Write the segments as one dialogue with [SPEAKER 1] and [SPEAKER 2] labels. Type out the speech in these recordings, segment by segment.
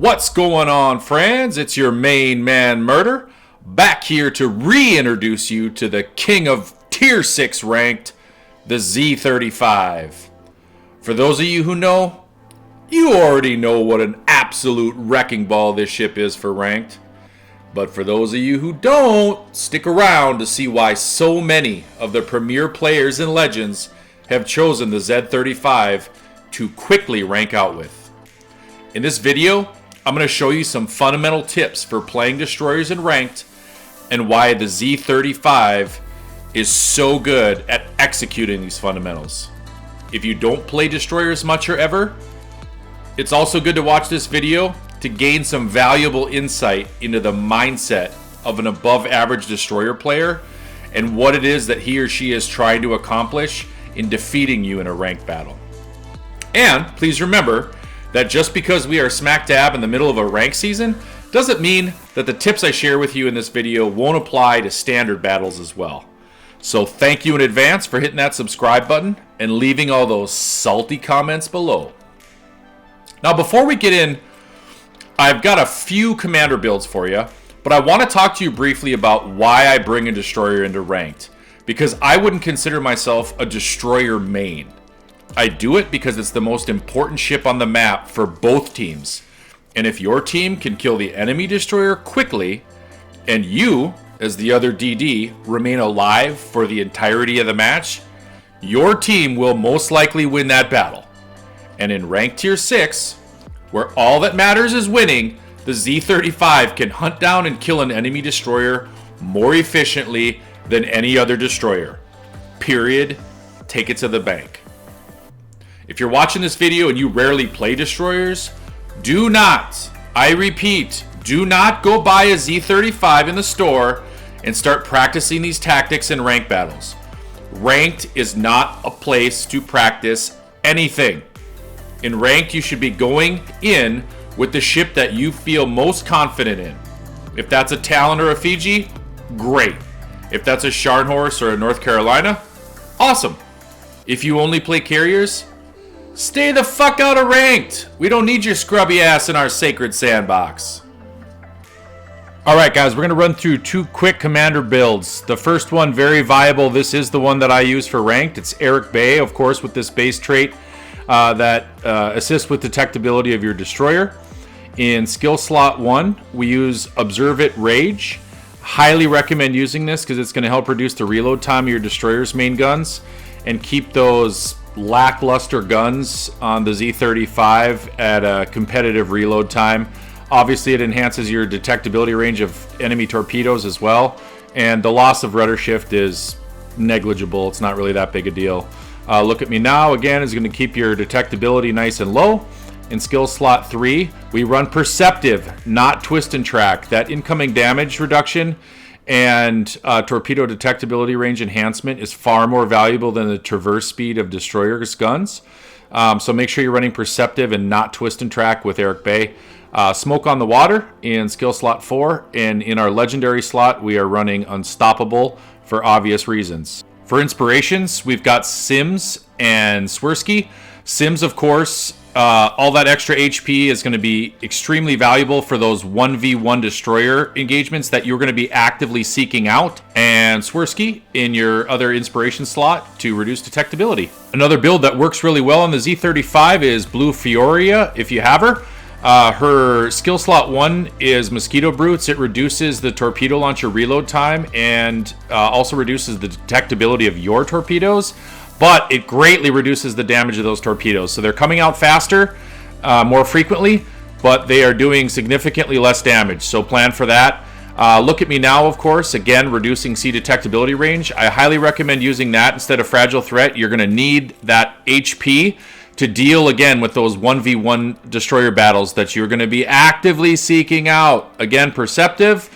[SPEAKER 1] What's going on, friends? It's your main man Murder, back here to reintroduce you to the king of tier 6 ranked, the Z-35. For those of you who know, you already know what an absolute wrecking ball this ship is for ranked. But for those of you who don't, stick around to see why so many of the premier players and legends have chosen the Z-35 to quickly rank out with. In this video, I'm going to show you some fundamental tips for playing destroyers in ranked and why the Z-35 is so good at executing these fundamentals. If you don't play destroyers much or ever, it's also good to watch this video to gain some valuable insight into the mindset of an above average destroyer player and what it is that he or she is trying to accomplish in defeating you in a ranked battle. And please remember that just because we are smack dab in the middle of a rank season doesn't mean that the tips I share with you in this video won't apply to standard battles as well. So thank you in advance for hitting that subscribe button and leaving all those salty comments below. Now before we get in, I've got a few commander builds for you, but I want to talk to you briefly about why I bring a destroyer into ranked, because I wouldn't consider myself a destroyer main. I do it because it's the most important ship on the map for both teams. And if your team can kill the enemy destroyer quickly, and you, as the other DD, remain alive for the entirety of the match, your team will most likely win that battle. And in ranked tier 6, where all that matters is winning, the Z-35 can hunt down and kill an enemy destroyer more efficiently than any other destroyer. Period. Take it to the bank. If you're watching this video and you rarely play destroyers, do not, I repeat, do not go buy a Z-35 in the store and start practicing these tactics in ranked battles. Ranked is not a place to practice anything. In ranked, you should be going in with the ship that you feel most confident in. If that's a Talon or a Fiji, great. If that's a Scharnhorst or a North Carolina, awesome. If you only play carriers, stay the fuck out of ranked. We don't need your scrubby ass in our sacred sandbox. Alright guys, we're going to run through two quick commander builds. The first one, very viable. This is the one that I use for ranked. It's Eric Bay, of course, with this base trait that assists with detectability of your destroyer. In skill slot 1, we use Observe It Rage. Highly recommend using this because it's going to help reduce the reload time of your destroyer's main guns and keep those lackluster guns on the Z-35 at a competitive reload time. Obviously, it enhances your detectability range of enemy torpedoes as well, and the loss of rudder shift is negligible. It's not really that big a deal. Look at Me Now, again, is going to keep your detectability nice and low. In skill slot 3, we run Perceptive, not Twist and Track. That incoming damage reduction and torpedo detectability range enhancement is far more valuable than the traverse speed of destroyers' guns. So make sure you're running Perceptive and not Twist and Track with Eric Bay. Smoke on the Water in skill slot 4, and in our legendary slot, we are running Unstoppable for obvious reasons. For inspirations, we've got Sims and Swirsky. Sims, of course, all that extra HP is going to be extremely valuable for those 1v1 destroyer engagements that you're going to be actively seeking out. And Swirsky in your other inspiration slot to reduce detectability. Another build that works really well on the Z-35 is Blue Fioria, if you have her. Her skill slot 1 is Mosquito Brutes. It reduces the torpedo launcher reload time and also reduces the detectability of your torpedoes, but it greatly reduces the damage of those torpedoes. So they're coming out faster, more frequently, but they are doing significantly less damage. So plan for that. Look at Me Now, of course, again, reducing sea detectability range. I highly recommend using that instead of Fragile Threat. You're going to need that HP to deal again with those 1v1 destroyer battles that you're going to be actively seeking out. Again, Perceptive,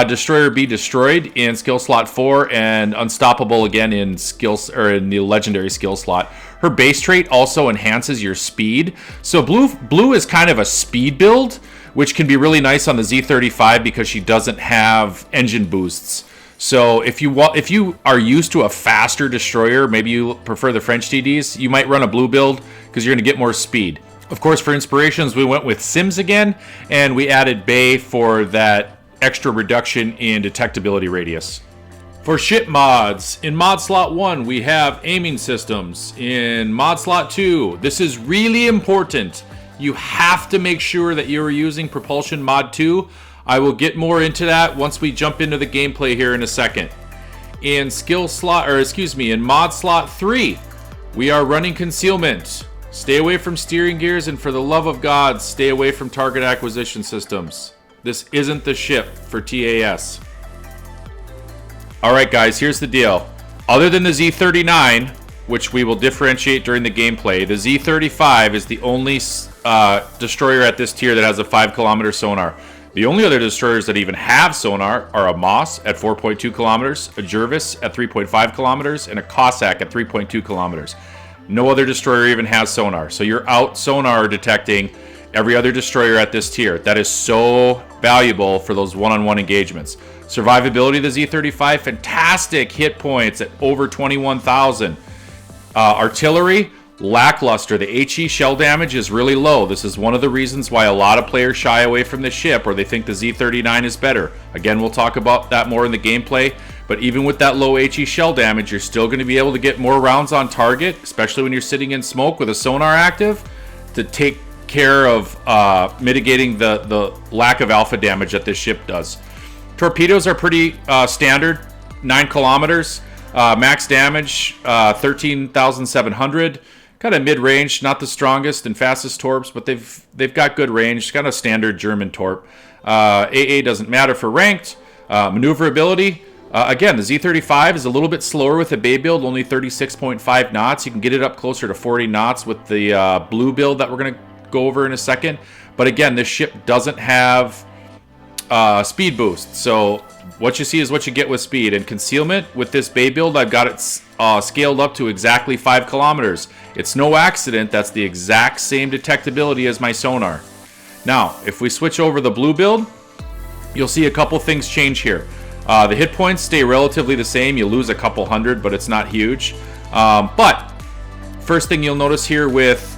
[SPEAKER 1] Destroyer Be Destroyed in skill slot 4, and Unstoppable again in skills or in the legendary skill slot. Her base trait also enhances your speed. So blue is kind of a speed build, which can be really nice on the Z-35 because she doesn't have engine boosts. So if you are used to a faster destroyer, maybe you prefer the French TDs, you might run a blue build because you're going to get more speed. Of course, for inspirations, we went with Sims again, and we added Bay for that extra reduction in detectability radius. For ship mods, in mod slot 1, we have aiming systems. In mod slot 2, this is really important. You have to make sure that you're using propulsion mod 2. I will get more into that once we jump into the gameplay here in a second. In in mod slot 3, we are running concealment. Stay away from steering gears, and for the love of God, stay away from target acquisition systems. This isn't the ship for TAS. Alright guys, here's the deal. Other than the Z-39, which we will differentiate during the gameplay, the Z-35 is the only destroyer at this tier that has a 5-kilometer sonar. The only other destroyers that even have sonar are a Moss at 4.2 kilometers, a Jervis at 3.5 kilometers, and a Cossack at 3.2 kilometers. No other destroyer even has sonar. So you're out sonar detecting every other destroyer at this tier. That is so valuable for those one-on-one engagements. Survivability of the Z-35, fantastic hit points at over 21,000. Artillery, lackluster. The HE shell damage is really low. This is one of the reasons why a lot of players shy away from the ship, or they think the Z-39 is better. Again, we'll talk about that more in the gameplay. But even with that low HE shell damage, you're still going to be able to get more rounds on target, especially when you're sitting in smoke with a sonar active, to take care of mitigating the lack of alpha damage that this ship does. Torpedoes are pretty standard, 9 kilometers. Max damage, 13,700. Kind of mid-range, not the strongest and fastest torps, but they've got good range. Kind of standard German torp. AA doesn't matter for ranked. Maneuverability. Again, the Z-35 is a little bit slower with the Bay build, only 36.5 knots. You can get it up closer to 40 knots with the blue build that we're going to go over in a second. But again, this ship doesn't have speed boost. So what you see is what you get with speed. And concealment, with this Bay build, I've got it scaled up to exactly 5 kilometers. It's no accident. That's the exact same detectability as my sonar. Now, if we switch over the blue build, you'll see a couple things change here. The hit points stay relatively the same. You lose a couple hundred, but it's not huge. But first thing you'll notice here with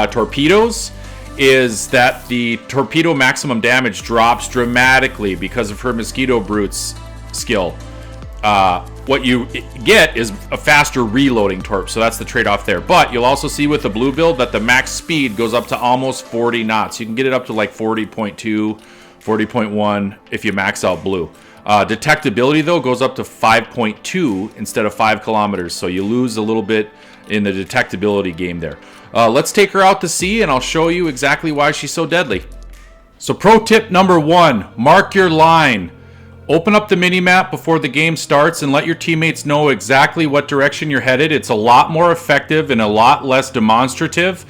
[SPEAKER 1] torpedoes is that the torpedo maximum damage drops dramatically because of her Mosquito Brute's skill. What you get is a faster reloading torp, so that's the trade-off there. But you'll also see with the blue build that the max speed goes up to almost 40 knots. You can get it up to like 40.2, 40.1 if you max out blue. Detectability, though, goes up to 5.2 instead of 5 kilometers, so you lose a little bit in the detectability game there. Let's take her out to sea, and I'll show you exactly why she's so deadly. So pro tip number 1, mark your line. Open up the mini-map before the game starts and let your teammates know exactly what direction you're headed. It's a lot more effective and a lot less demonstrative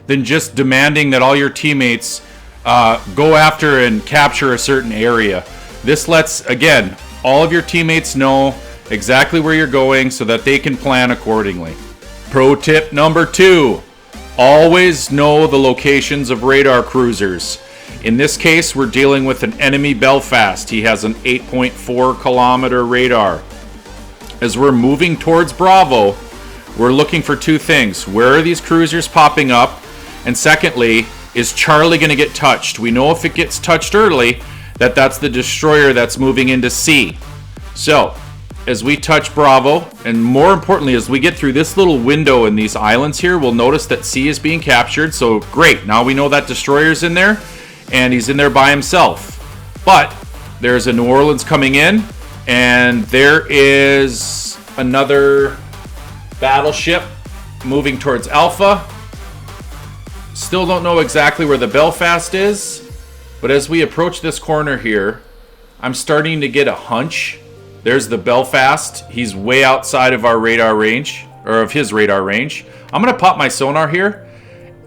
[SPEAKER 1] than just demanding that all your teammates go after and capture a certain area. This lets, again, all of your teammates know exactly where you're going so that they can plan accordingly. Pro tip number 2, always know the locations of radar cruisers. In this case, we're dealing with an enemy Belfast. He has an 8.4 kilometer radar. As we're moving towards Bravo, we're looking for two things. Where are these cruisers popping up? And secondly, is Charlie going to get touched? We know if it gets touched early, that's the destroyer that's moving into C. So, as we touch Bravo, and more importantly, as we get through this little window in these islands here, we'll notice that C is being captured. So great, now we know that destroyer's in there, and he's in there by himself. But there's a New Orleans coming in, and there is another battleship moving towards Alpha. Still don't know exactly where the Belfast is, but as we approach this corner here, I'm starting to get a hunch. There's the Belfast. He's way outside of our radar range, or of his radar range. I'm going to pop my sonar here,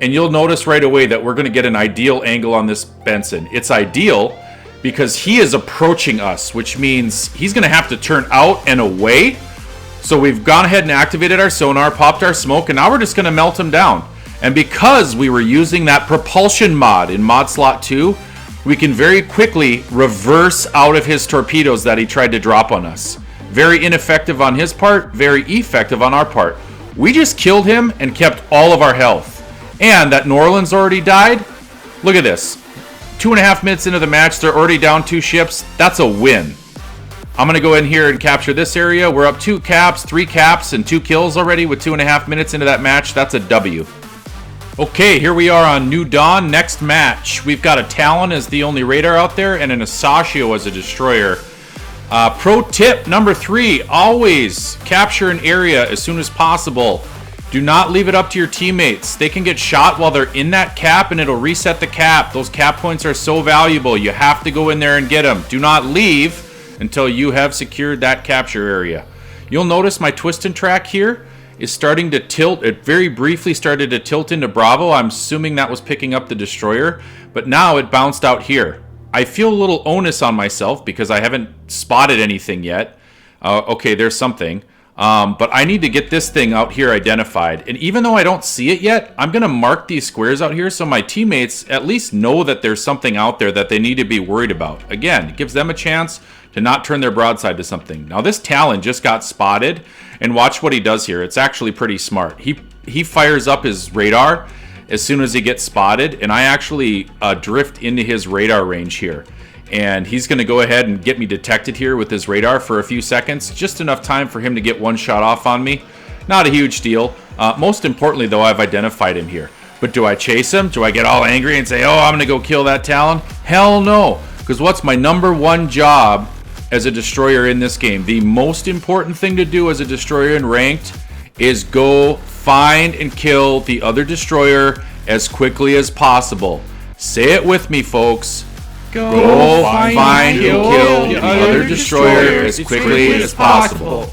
[SPEAKER 1] and you'll notice right away that we're going to get an ideal angle on this Benson. It's ideal because he is approaching us, which means he's going to have to turn out and away. So we've gone ahead and activated our sonar, popped our smoke, and now we're just going to melt him down. And because we were using that propulsion mod in mod slot 2, we can very quickly reverse out of his torpedoes that he tried to drop on us. Very ineffective on his part, very effective on our part. We just killed him and kept all of our health. And that New Orleans already died. Look at this. 2.5 minutes into the match, they're already down 2 ships. That's a win. I'm going to go in here and capture this area. We're up 2 caps, 3 caps, and 2 kills already with 2.5 minutes into that match. That's a W. Okay, here we are on New Dawn. Next match. We've got a Talon as the only radar out there and an Asashio as a destroyer. Pro tip number 3, always capture an area as soon as possible. Do not leave it up to your teammates. They can get shot while they're in that cap and it'll reset the cap. Those cap points are so valuable. You have to go in there and get them. Do not leave until you have secured that capture area. You'll notice my twist and track here is starting to tilt. It very briefly started to tilt into Bravo. I'm assuming that was picking up the destroyer, but now it bounced out here. I feel a little onus on myself because I haven't spotted anything yet. Okay, there's something. But I need to get this thing out here identified. And even though I don't see it yet, I'm going to mark these squares out here so my teammates at least know that there's something out there that they need to be worried about. Again, it gives them a chance to not turn their broadside to something. Now this Talon just got spotted, and watch what he does here. It's actually pretty smart. He fires up his radar as soon as he gets spotted, and I actually drift into his radar range here. And he's going to go ahead and get me detected here with his radar for a few seconds. Just enough time for him to get one shot off on me. Not a huge deal. Most importantly, though, I've identified him here. But do I chase him? Do I get all angry and say, oh, I'm going to go kill that Talon? Hell no. Because what's my number 1 job as a destroyer in this game? The most important thing to do as a destroyer in ranked is go find and kill the other destroyer as quickly as possible. Say it with me, folks. Go find and kill the other destroyer as quickly as possible.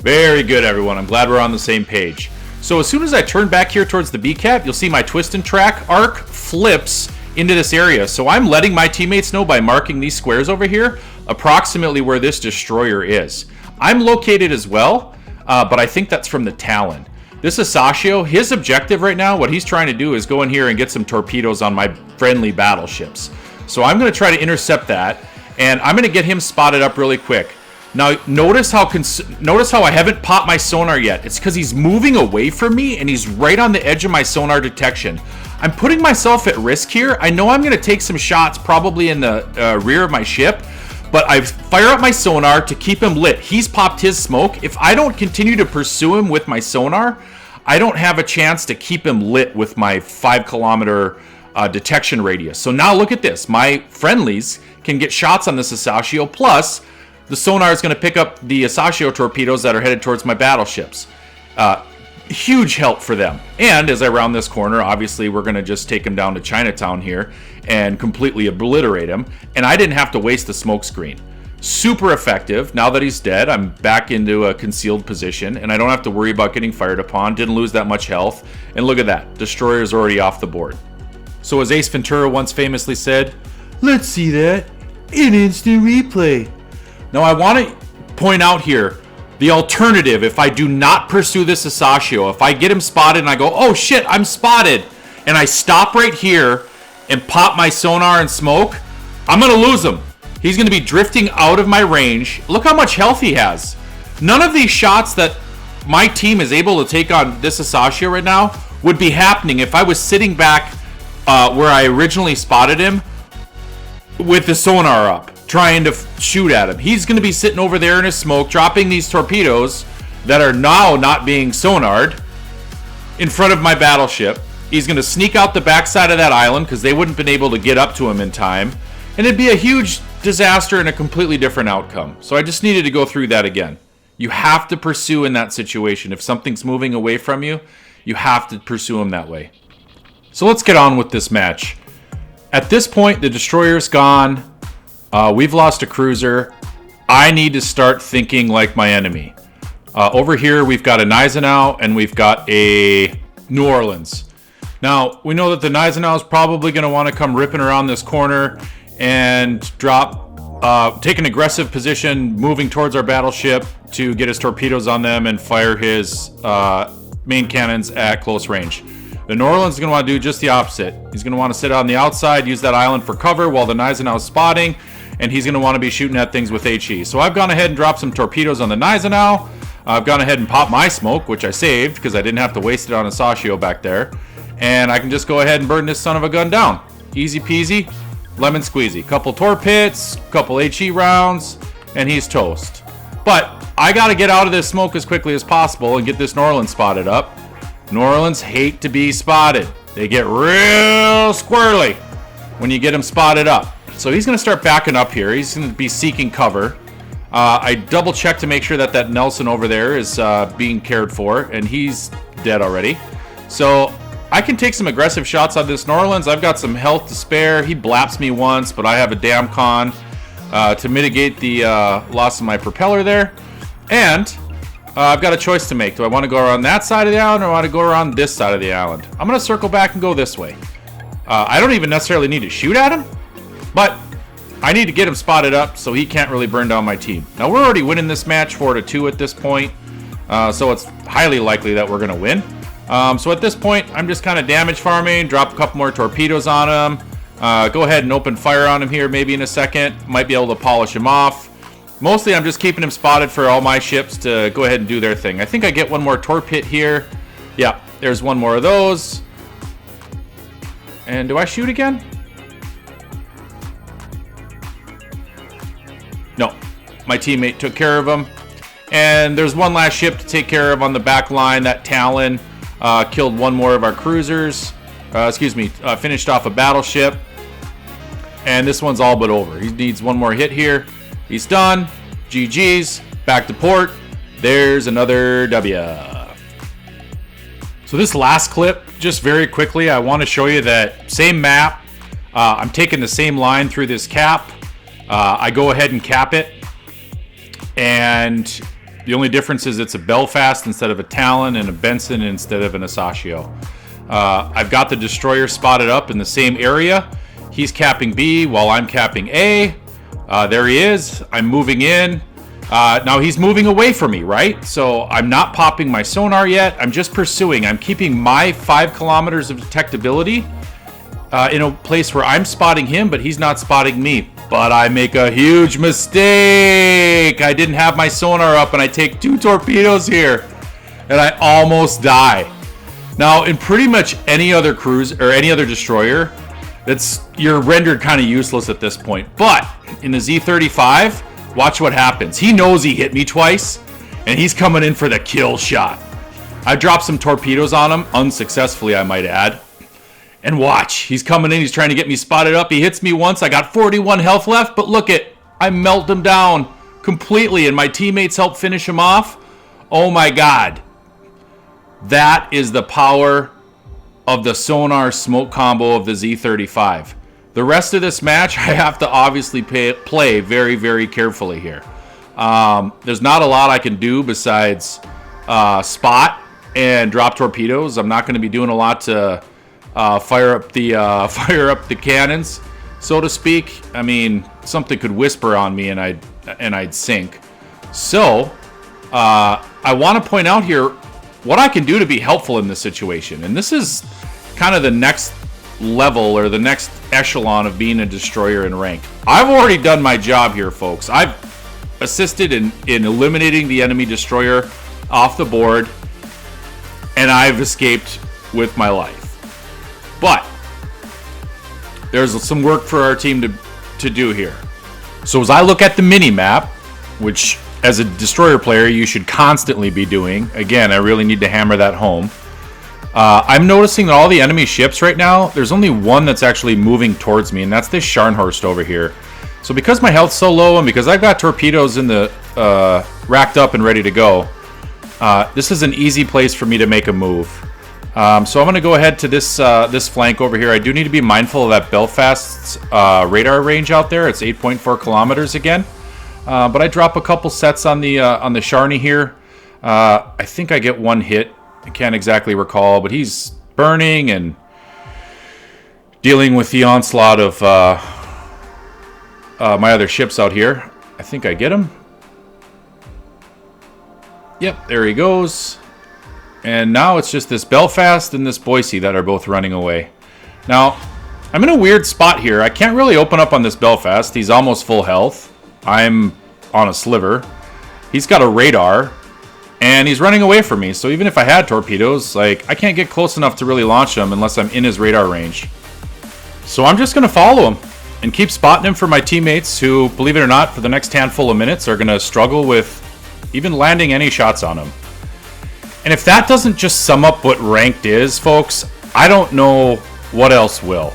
[SPEAKER 1] Very good, everyone. I'm glad we're on the same page. So as soon as I turn back here towards the B cap, you'll see my twist and track arc flips into this area. So I'm letting my teammates know by marking these squares over here approximately where this destroyer is. I'm located as well, but I think that's from the Talon. This Asashio, his objective right now, what he's trying to do is go in here and get some torpedoes on my friendly battleships. So I'm going to try to intercept that, and I'm going to get him spotted up really quick. Now, notice how I haven't popped my sonar yet. It's because he's moving away from me, and he's right on the edge of my sonar detection. I'm putting myself at risk here. I know I'm going to take some shots probably in the rear of my ship, but I fire up my sonar to keep him lit. He's popped his smoke. If I don't continue to pursue him with my sonar, I don't have a chance to keep him lit with my 5-kilometer detection radius. So now look at this. My friendlies can get shots on this Asashio, plus the sonar is going to pick up the Asashio torpedoes that are headed towards my battleships. Huge help for them. And as I round this corner, obviously we're going to just take him down to Chinatown here and completely obliterate him. And I didn't have to waste the smoke screen. Super effective. Now that he's dead, I'm back into a concealed position, and I don't have to worry about getting fired upon. Didn't lose that much health. And look at that. Destroyer's already off the board. So as Ace Ventura once famously said, let's see that in instant replay. Now I want to point out here the alternative if I do not pursue this Asashio. If I get him spotted and I go, oh shit, I'm spotted, and I stop right here and pop my sonar and smoke, I'm going to lose him. He's going to be drifting out of my range. Look how much health he has. None of these shots that my team is able to take on this Asashio right now would be happening if I was sitting back where I originally spotted him with the sonar up, trying to shoot at him. He's going to be sitting over there in his smoke, dropping these torpedoes that are now not being sonared in front of my battleship. He's going to sneak out the backside of that island because they wouldn't have been able to get up to him in time. And it'd be a huge disaster and a completely different outcome. So I just needed to go through that again. You have to pursue in that situation. If something's moving away from you, you have to pursue him that way. So let's get on with this match. At this point, the destroyer's gone. We've lost a cruiser. I need to start thinking like my enemy. Over here, we've got a Gneisenau and we've got a New Orleans. Now, we know that the Gneisenau is probably going to want to come ripping around this corner and take an aggressive position, moving towards our battleship to get his torpedoes on them and fire his main cannons at close range. The New Orleans is going to want to do just the opposite. He's going to want to sit on the outside, use that island for cover while the Gneisenau is spotting, and he's going to want to be shooting at things with HE. So I've gone ahead and dropped some torpedoes on the Gneisenau. I've gone ahead and popped my smoke, which I saved because I didn't have to waste it on Asashio back there. And I can just go ahead and burn this son of a gun down. Easy peasy, lemon squeezy. Couple torpedoes, couple HE rounds, and he's toast. But I got to get out of this smoke as quickly as possible and get this Norland spotted up. Norlands hate to be spotted. They get real squirrely when you get them spotted up. So he's going to start backing up here. He's going to be seeking cover. I double checked to make sure that that Nelson over there is being cared for, and he's dead already. So I can take some aggressive shots on this Norlands. I've got some health to spare. He blaps me once, but I have a damn con to mitigate the loss of my propeller there. And I've got a choice to make. Do I want to go around that side of the island, or do I want to go around this side of the island? I'm going to circle back and go this way. I don't even necessarily need to shoot at him, but I need to get him spotted up so he can't really burn down my team. Now, we're already winning this match 4-2 at this point, so it's highly likely that we're going to win. So at this point, I'm just kind of damage farming, drop a couple more torpedoes on him, go ahead and open fire on him here maybe in a second. Might be able to polish him off. Mostly, I'm just keeping him spotted for all my ships to go ahead and do their thing. I think I get one more torpid here. Yeah, there's one more of those. And do I shoot again? No, my teammate took care of him. And there's one last ship to take care of on the back line. That Talon killed one more of our cruisers. Finished off a battleship. And this one's all but over. He needs one more hit here. He's done. GG's. Back to port. There's another W. So this last clip, just very quickly, I want to show you that same map. I'm taking the same line through this cap. I go ahead and cap it. And the only difference is it's a Belfast instead of a Talon, and a Benson instead of an Asashio. I've got the destroyer spotted up in the same area. He's capping B while I'm capping A. There he is. I'm moving in. Now he's moving away from me, right? So I'm not popping my sonar yet. I'm just pursuing. I'm keeping my 5 kilometers of detectability in a place where I'm spotting him, but he's not spotting me. But I make a huge mistake. I didn't have my sonar up, and I take 2 torpedoes here, and I almost die. Now, in pretty much any other cruise or any other destroyer, you're rendered kind of useless at this point. But in the Z-35, watch what happens. He knows he hit me twice, and he's coming in for the kill shot. I dropped some torpedoes on him, unsuccessfully, I might add. And watch, he's coming in, he's trying to get me spotted up. He hits me once, I got 41 health left, but look it, I melt him down completely, and my teammates help finish him off. Oh my God. That is the power of the sonar smoke combo of the Z-35. The rest of this match, I have to obviously play very, very carefully here. There's not a lot I can do besides spot and drop torpedoes. I'm not going to be doing a lot to fire up the cannons, so to speak. I mean, something could whisper on me and I'd sink. So I want to point out here what I can do to be helpful in this situation. And this is kind of the next level or the next echelon of being a destroyer in rank. I've already done my job here, folks. I've assisted in eliminating the enemy destroyer off the board, and I've escaped with my life. But there's some work for our team to do here. So as I look at the mini-map, which as a destroyer player you should constantly be doing, again, I really need to hammer that home. I'm noticing that all the enemy ships right now, there's only one that's actually moving towards me, and that's this Scharnhorst over here. So because my health's so low and because I've got torpedoes in the racked up and ready to go, this is an easy place for me to make a move. So I'm going to go ahead to this flank over here. I do need to be mindful of that Belfast's radar range out there. It's 8.4 kilometers again. But I drop a couple sets on the Sharny here. I think I get one hit. I can't exactly recall, but he's burning and dealing with the onslaught of my other ships out here. I think I get him. Yep, there he goes. And now it's just this Belfast and this Boise that are both running away. Now, I'm in a weird spot here. I can't really open up on this Belfast. He's almost full health. I'm on a sliver. He's got a radar. And he's running away from me, so even if I had torpedoes, like, I can't get close enough to really launch them unless I'm in his radar range. So I'm just going to follow him and keep spotting him for my teammates who, believe it or not, for the next handful of minutes are going to struggle with even landing any shots on him. And if that doesn't just sum up what ranked is, folks, I don't know what else will.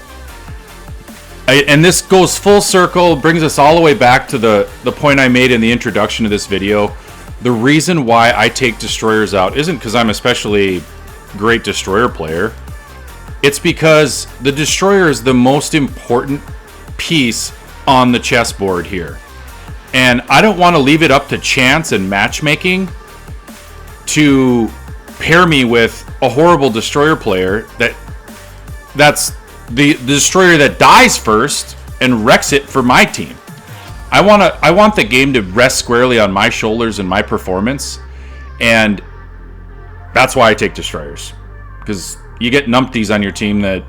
[SPEAKER 1] And this goes full circle, brings us all the way back to the point I made in the introduction to this video. The reason why I take destroyers out isn't because I'm especially great destroyer player. It's because the destroyer is the most important piece on the chessboard here. And I don't want to leave it up to chance and matchmaking to pair me with a horrible destroyer player that's the destroyer that dies first and wrecks it for my team. I want the game to rest squarely on my shoulders and my performance, and that's why I take destroyers. Because you get numpties on your team that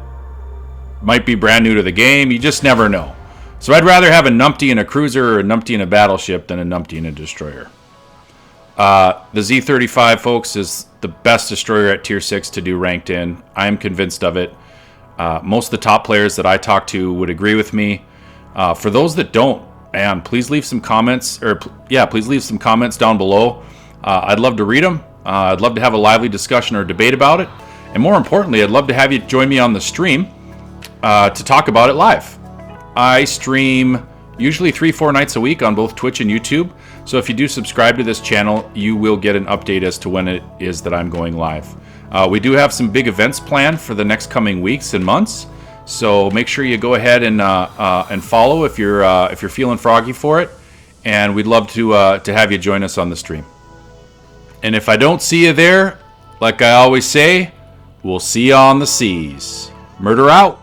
[SPEAKER 1] might be brand new to the game. You just never know. So I'd rather have a numpty in a cruiser or a numpty in a battleship than a numpty in a destroyer. The Z-35, folks, is the best destroyer at Tier 6 to do ranked in. I am convinced of it. Most of the top players that I talk to would agree with me. For those that don't, man, please leave some comments, please leave some comments down below. I'd love to read them. I'd love to have a lively discussion or debate about it. And more importantly, I'd love to have you join me on the stream to talk about it live. I stream usually 3-4 nights a week on both Twitch and YouTube. So if you do subscribe to this channel, you will get an update as to when it is that I'm going live. We do have some big events planned for the next coming weeks and months. So make sure you go ahead and follow if you're feeling froggy for it, and we'd love to have you join us on the stream. And if I don't see you there, like I always say, we'll see you on the seas. Murder out.